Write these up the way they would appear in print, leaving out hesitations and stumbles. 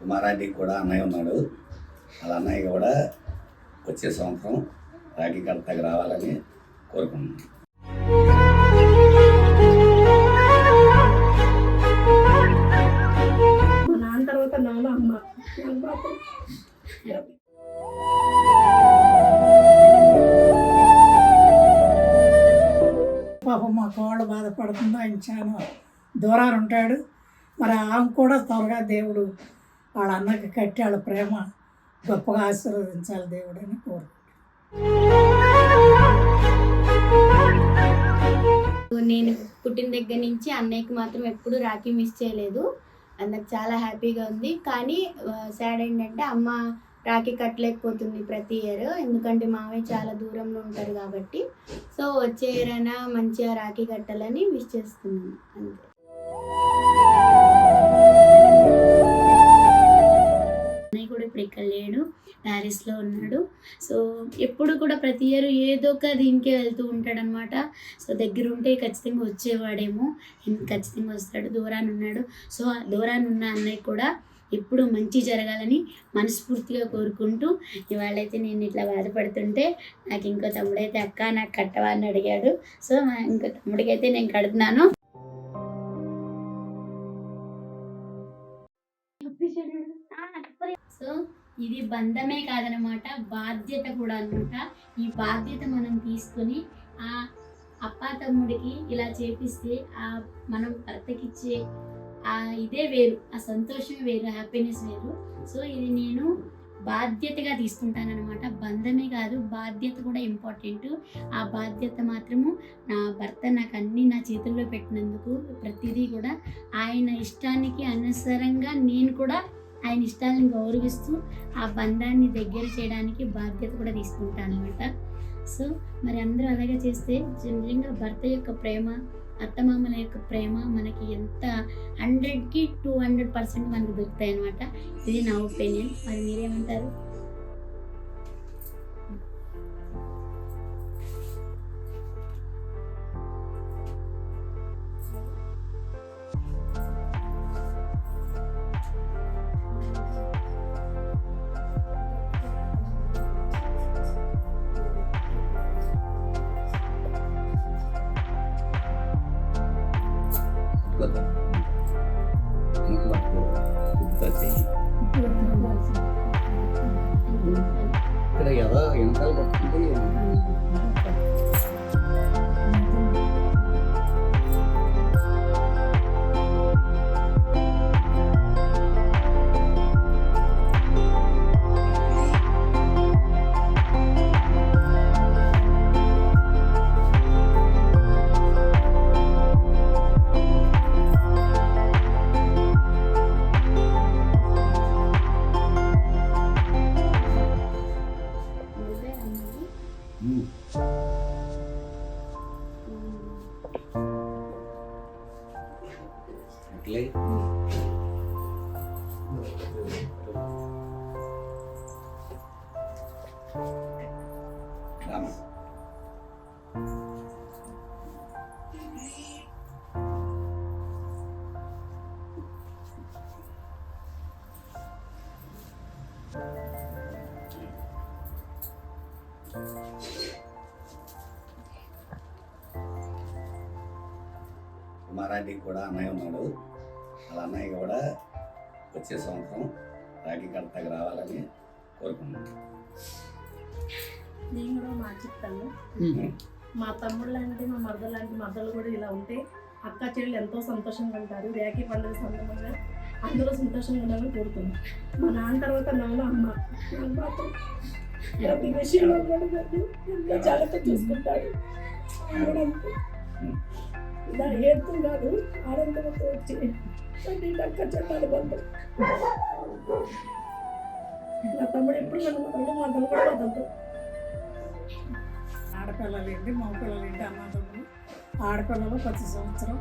కుమారానికి కూడా అన్నయ్య ఉన్నాడు. వాళ్ళ అన్నయ్య కూడా వచ్చే సంవత్సరం రాఖీ కడతకు రావాలని కోరుకుంటున్నాను. మా నాన్న తర్వాత నాన్న అమ్మ పాపం మా కోళ్ళు బాధపడుతుందో ఆయన చాలా దూరాలు ఉంటాడు. మరి ఆమె కూడా త్వరగా దేవుడు వాళ్ళ అన్నకి కట్టి వాళ్ళ ప్రేమ గొప్పగా ఆశీర్వదించాలి దేవుడు అని నేను పుట్టిన దగ్గర నుంచి అన్నయ్యకి మాత్రం ఎప్పుడు రాఖీ మిస్ చేయలేదు. నాకు చాలా హ్యాపీగా ఉంది. కానీ సాడ్ ఏంటంటే అమ్మ రాఖీ కట్టలేకపోతుంది ప్రతి ఇయర్, ఎందుకంటే మామయ్య చాలా దూరంలో ఉంటారు కాబట్టి. సో వచ్చే ఇయర్ అయినా మంచిగా రాఖీ కట్టాలని విష్ చేస్తున్నాను అంతే. అన్నయ్య కూడా ఇప్పుడు ఇక్కడ లేడు, ప్యారిస్లో ఉన్నాడు. సో ఎప్పుడు కూడా ప్రతి ఇయర్ ఏదో ఒక దీనికే వెళ్తూ ఉంటాడు అనమాట. సో దగ్గర ఉంటే ఖచ్చితంగా వచ్చేవాడేమో, ఖచ్చితంగా వస్తాడు. దూరాన్ని ఉన్నాడు. సో దూరాన్ని ఉన్న అన్నయ్య కూడా ఎప్పుడు మంచి జరగాలని మనస్ఫూర్తిగా కోరుకుంటూ, ఇవాళైతే నేను ఇట్లా బాధపడుతుంటే నాకు ఇంకో తమ్ముడైతే అక్క నాకు కట్టవా అని అడిగాడు. సో ఇంకో తమ్ముడికైతే నేను కడుతున్నాను. సో ఇది బంధమే కాదనమాట, బాధ్యత కూడా అనమాట. ఈ బాధ్యత మనం తీసుకొని ఆ అప్పా తమ్ముడికి ఇలా చేపిస్తే మనం భర్తకిచ్చే ఇదే వేరు, ఆ సంతోషం వేరు, హ్యాపీనెస్ వేరు. సో ఇది నేను బాధ్యతగా తీసుకుంటానన్నమాట. బంధమే కాదు, బాధ్యత కూడా ఇంపార్టెంట్. ఆ బాధ్యత మాత్రము నా భర్త నాకు అన్నీ నా చేతుల్లో పెట్టినందుకు ప్రతిదీ కూడా ఆయన ఇష్టానికి అనుసారంగా నేను కూడా ఆయన ఇష్టాలను గౌరవిస్తూ ఆ బంధాన్ని దగ్గర చేయడానికి బాధ్యత కూడా తీసుకుంటాను అనమాట. సో మరి అందరూ అలాగే చేస్తే నిజంగా భర్త యొక్క ప్రేమ, అత్తమామల యొక్క ప్రేమ మనకి ఎంత 100కి 200% మనకు దొరుకుతాయి అనమాట. ఇది నా ఒపీనియన్. మరి మీరేమంటారు? ఇక్కడ ఏదో వెనకాల పడుతుంది. అట్లే కుమారానికి కూడా అన్నయ్య ఉన్నాడు. వాళ్ళ అన్నయ్య కూడా వచ్చే సంవత్సరం రాఖీ కడతకు రావాలని కోరుకుంటున్నాను. నేను కూడా మా చెప్తాను. మా తమ్ముడు లాంటి మా మరదలు లాంటి మరదలు కూడా ఇలా ఉంటే అక్క చెల్లెలు ఎంతో సంతోషంగా ఉంటారు. రాఖీ పండుగ సందర్భంగా అందరూ సంతోషంగా ఉండాలని కోరుతున్నాను. మా నాన్న తర్వాత నాన్న అమ్మ మాత్రం ప్రతి విషయంలో ఎంతో జాగ్రత్త చూసుకుంటాడు. ఇలా ఏడుతుంది కాదు, ఆనందంతో వచ్చి అక్క చెల్లాలి బంధం. నా తమ్ముడు ఎప్పుడు నన్ను వదలడు, మా తమ్ముడు కూడా వదలదు. ఆడపిల్లలు ఏంటి, మగ పిల్లలు ఏంటి, అన్నదమ్ములు ఆడపిల్లలు ప్రతి సంవత్సరం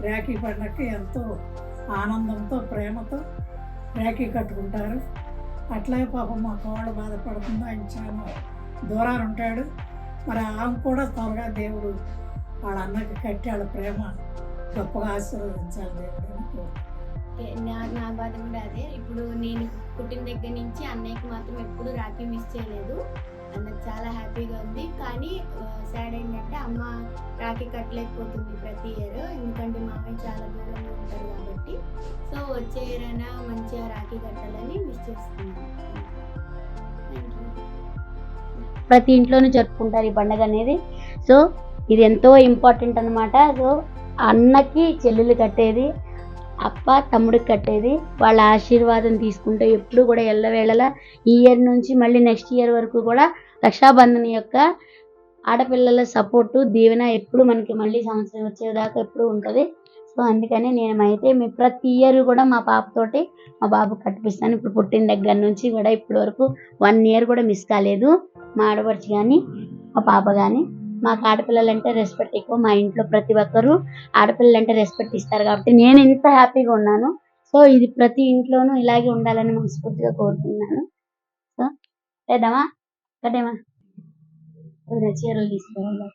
రాఖీ పండుగకి ఎంతో ఆనందంతో ప్రేమతో రాఖీ కట్టుకుంటారు. అట్లాగే పాపం మా కోళ్ళు బాధపడుతుందో ఆయన చాలా దూరాలు ఉంటాడు. మరి ఆమె కూడా త్వరగా దేవుడు వాళ్ళ అన్నకి కట్టి వాళ్ళ ప్రేమ గొప్పగా ఆశీర్వదించాలి దేవుడు అని కోరుకుంటున్నాను. ఓకే, నా బాధ కూడా అదే. ఇప్పుడు నేను పుట్టిన దగ్గర నుంచి అన్నయ్యకి మాత్రం ఎప్పుడు రాఖీ మిస్ చేయలేదు. నాకు చాలా హ్యాపీగా ఉంది. కానీ సాడ్ ఏంటంటే అమ్మ రాఖీ కట్టలేకపోతుంది ప్రతి ఇయర్, ఎందుకంటే మామయ్య చాలా దూరంలో ఉంటారు కాబట్టి. సో వచ్చే ఇయర్ అయినా మంచిగా రాఖీ కట్టాలని మిస్ చేస్తున్నాను. ప్రతి ఇంట్లోనూ జరుపుకుంటారు ఈ పండుగ అనేది. సో ఇది ఎంతో ఇంపార్టెంట్ అన్నమాట. సో అన్నకి చెల్లెలు కట్టేది, అప్ప తమ్ముడికి కట్టేది, వాళ్ళ ఆశీర్వాదం తీసుకుంటే ఎప్పుడు కూడా ఎల్లవేళలా ఈ ఇయర్ నుంచి మళ్ళీ నెక్స్ట్ ఇయర్ వరకు కూడా రక్షాబంధన్ యొక్క ఆడపిల్లల సపోర్టు దీవెన ఎప్పుడు మనకి మళ్ళీ సంవత్సరం వచ్చేదాకా ఎప్పుడు ఉంటుంది. సో అందుకని నేనైతే ప్రతి ఇయర్ కూడా మా పాపతోటి మా బాబు కట్టిపిస్తాను. ఇప్పుడు పుట్టిన దగ్గర నుంచి కూడా ఇప్పటి వరకు 1 ఇయర్ కూడా మిస్ కాలేదు. మా ఆడపడుచు కానీ మా పాప కానీ. మాకు ఆడపిల్లలంటే రెస్పెక్ట్ ఎక్కువ. మా ఇంట్లో ప్రతి ఒక్కరూ ఆడపిల్లలంటే రెస్పెక్ట్ ఇస్తారు కాబట్టి నేను ఇంత హ్యాపీగా ఉన్నాను. సో ఇది ప్రతి ఇంట్లోనూ ఇలాగే ఉండాలని మనస్ఫూర్తిగా కోరుతున్నాను. సో లేదమ్మా కట్టేమా చీరలు తీసుకోవాలి.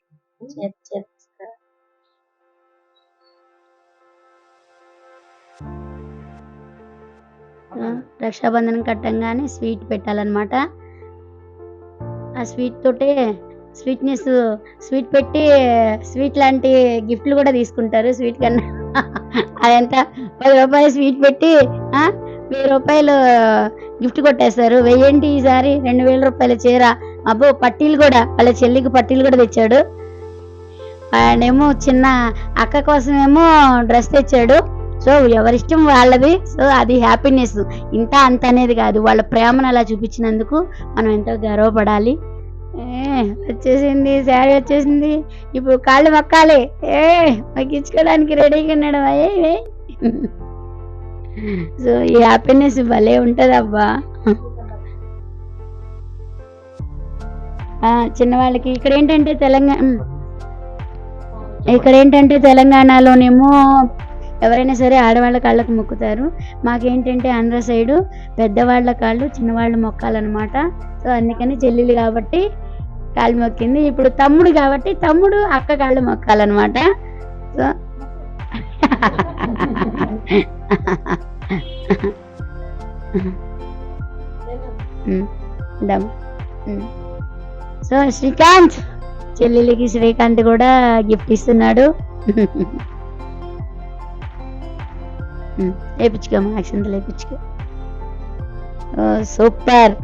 రక్షాబంధనం కట్టంగానే స్వీట్ పెట్టాలన్నమాట. ఆ స్వీట్ తోటే స్వీట్ పెట్టి స్వీట్ లాంటి గిఫ్ట్లు కూడా తీసుకుంటారు. స్వీట్ కన్నా అదంతా 10 రూపాయలు స్వీట్ పెట్టి 1000 రూపాయలు గిఫ్ట్ కొట్టేస్తారు. 1000 ఈసారి 2000 రూపాయల చీర. అబ్బో పట్టీలు కూడా, వాళ్ళ చెల్లికి పట్టీలు కూడా తెచ్చాడు. ఆయనేమో చిన్న అక్క కోసమేమో డ్రెస్ తెచ్చాడు. సో ఎవరిష్టం వాళ్ళది. సో అది హ్యాపీనెస్. ఇంత అంత అనేది కాదు, వాళ్ళ ప్రేమను అలా చూపించినందుకు మనం ఎంతో గర్వపడాలి. వచ్చేసింది శారీ వచ్చేసింది. ఇప్పుడు కాళ్ళు మొక్కాలి. మొక్కించుకోవడానికి రెడీగా ఉన్నాడు. సో ఈ హ్యాపీనెస్ భలే ఉంటుంది అబ్బా. చిన్నవాళ్ళకి ఇక్కడ ఏంటంటే తెలంగాణలోనేమో ఎవరైనా సరే ఆడవాళ్ళ కాళ్ళకు మొక్కుతారు. మాకేంటంటే ఆంధ్ర సైడు పెద్దవాళ్ళ కాళ్ళు చిన్నవాళ్ళు మొక్కాలన్నమాట. సో అందుకని చెల్లెలు కాబట్టి కాళ్ళు మొక్కింది. ఇప్పుడు తమ్ముడు కాబట్టి తమ్ముడు అక్క కాళ్ళు మొక్కాలన్నమాట. సో సో శ్రీకాంత్ చెల్లెలికి శ్రీకాంత్ కూడా గిఫ్ట్ ఇస్తున్నాడు. లేపించుకోమా, అక్షంత లేపించుకో. సూపర్.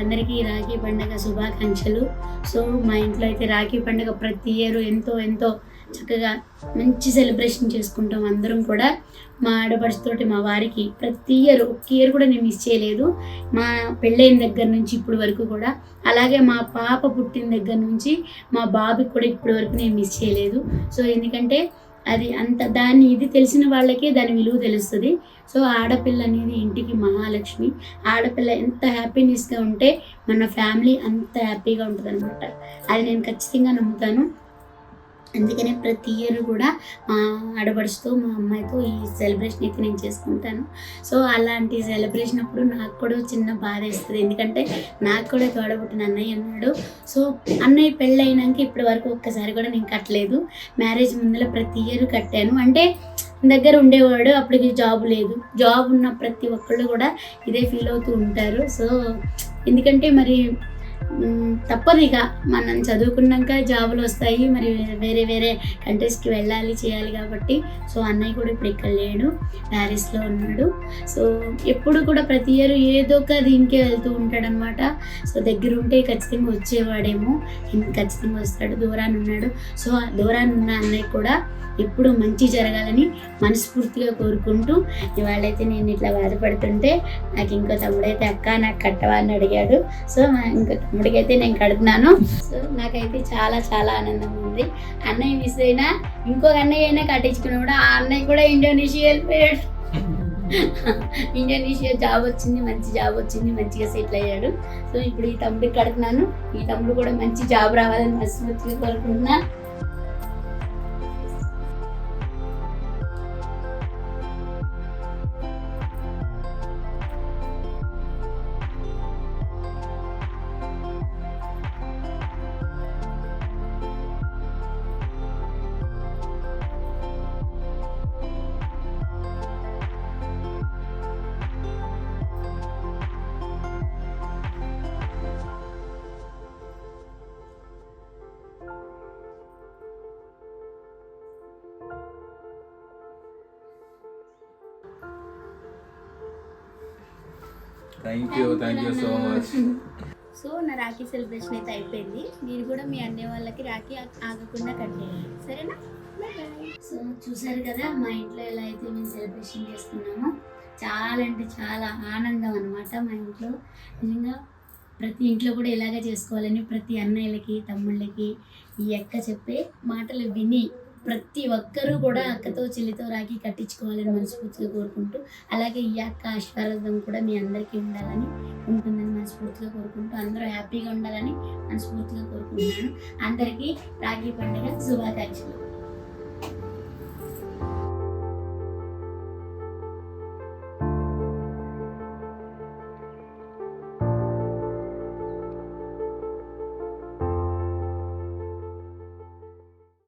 అందరికీ రాఖీ పండుగ శుభాకాంక్షలు. సో మా ఇంట్లో అయితే రాఖీ పండుగ ప్రతి ఇయర్ ఎంతో చక్కగా మంచి సెలబ్రేషన్ చేసుకుంటాం అందరం కూడా. మా ఆడపడుచుతోటి మా వారికి ప్రతి ఇయర్ ఒక్క ఇయర్ కూడా నేను మిస్ చేయలేదు. మా పెళ్ళైన దగ్గర నుంచి ఇప్పుడు వరకు కూడా, అలాగే మా పాప పుట్టిన దగ్గర నుంచి మా బాబుకి కూడా ఇప్పటి వరకు నేను మిస్ చేయలేదు. సో ఎందుకంటే అది ఇది తెలిసిన వాళ్ళకే దాని విలువ తెలుస్తుంది. సో ఆడపిల్ల అనేది ఇంటికి మహాలక్ష్మి. ఆడపిల్ల ఎంత హ్యాపీనెస్గా ఉంటే మన ఫ్యామిలీ అంత హ్యాపీగా ఉంటుంది అనమాట. అది నేను ఖచ్చితంగా నమ్ముతాను. అందుకనే ప్రతి ఇయర్ కూడా మా ఆడపడుచుతో మా అమ్మాయితో ఈ సెలబ్రేషన్ అయితే నేను చేసుకుంటాను. సో అలాంటి సెలబ్రేషన్ అప్పుడు నాకు కూడా చిన్న బాధ వేస్తుంది. ఎందుకంటే నాకు కూడా తోడబుట్టిన అన్నయ్య ఉన్నాడు. సో అన్నయ్య పెళ్ళైనాక ఇప్పటి వరకు ఒక్కసారి కూడా నేను కట్టలేదు. మ్యారేజ్ ముందర ప్రతి ఇయర్ కట్టాను. అంటే దగ్గర ఉండేవాడు, అప్పటికి జాబ్ లేదు. జాబ్ ఉన్న ప్రతి ఒక్కళ్ళు కూడా ఇదే ఫీల్ అవుతూ ఉంటారు. సో ఎందుకంటే మరి తప్పదు, ఇక మనం చదువుకున్నాక జాబులు వస్తాయి, మరి వేరే కంట్రీస్కి వెళ్ళాలి చేయాలి కాబట్టి. సో అన్నయ్య కూడా ఇప్పుడు ఇక్కడ లేడు, ప్యారిస్లో ఉన్నాడు. సో ఎప్పుడు కూడా ప్రతి ఇయర్ ఏదో ఒక దీనికే వెళ్తూ ఉంటాడు అనమాట. సో దగ్గర ఉంటే ఖచ్చితంగా వచ్చేవాడేమో, ఖచ్చితంగా వస్తాడు. దూరాన్ని ఉన్నాడు. సో దూరాన్ని ఉన్న అన్నయ్య కూడా ఎప్పుడు మంచి జరగాలని మనస్ఫూర్తిగా కోరుకుంటూ, ఇవాళైతే నేను ఇట్లా బాధపడుతుంటే నాకు ఇంకో తమ్ముడైతే అక్క నాకు కట్టవా అని అడిగాడు. సో ఇంకో తమ్ముడికి అయితే నేను కడుతున్నాను. సో నాకైతే చాలా చాలా ఆనందంగా ఉంది. అన్నయ్య మిస్ అయినా ఇంకొక అన్నయ్య అయినా కట్టించుకున్నాడు. ఆ అన్నయ్య కూడా ఇండోనేషియా వెళ్ళిపోయాడు. ఇండోనేషియా జాబ్ వచ్చింది, మంచి జాబ్ వచ్చింది, మంచిగా సెటిల్ అయ్యాడు. సో ఇప్పుడు ఈ తమ్ముడికి కడుతున్నాను. ఈ తమ్ముడు కూడా మంచి జాబ్ రావాలని మనస్ఫూర్తిగా కోరుకుంటున్నా. Thank you so much. So నా రాఖీ సెలబ్రేషన్ అయితే అయిపోయింది. మీరు కూడా మీ అన్నయ్య వాళ్ళకి రాఖీ ఆగకుండా కట్టేయండి, సరేనా? సో చూసారు కదా మా ఇంట్లో ఎలా అయితే మేము సెలబ్రేషన్ చేసుకున్నామో, చాలా అంటే చాలా ఆనందం అనమాట మా ఇంట్లో. నిజంగా ప్రతి ఇంట్లో కూడా ఇలాగే చేసుకోవాలని ప్రతి అన్నయ్యలకి తమ్ముళ్ళకి ఈ అక్క చెప్పే మాటలు విని ప్రతి ఒక్కరూ కూడా అక్కతో చెల్లితో రాఖీ కట్టించుకోవాలని మనస్ఫూర్తిగా కోరుకుంటూ, అలాగే ఈ అక్క ఆశీర్వాదం కూడా మీ అందరికీ ఉండాలని ఉంటుందని మనస్ఫూర్తిగా కోరుకుంటూ, అందరూ హ్యాపీగా ఉండాలని మనస్ఫూర్తిగా కోరుకుంటున్నాను. అందరికీ రాఖీ పండుగ శుభాకాంక్షలు.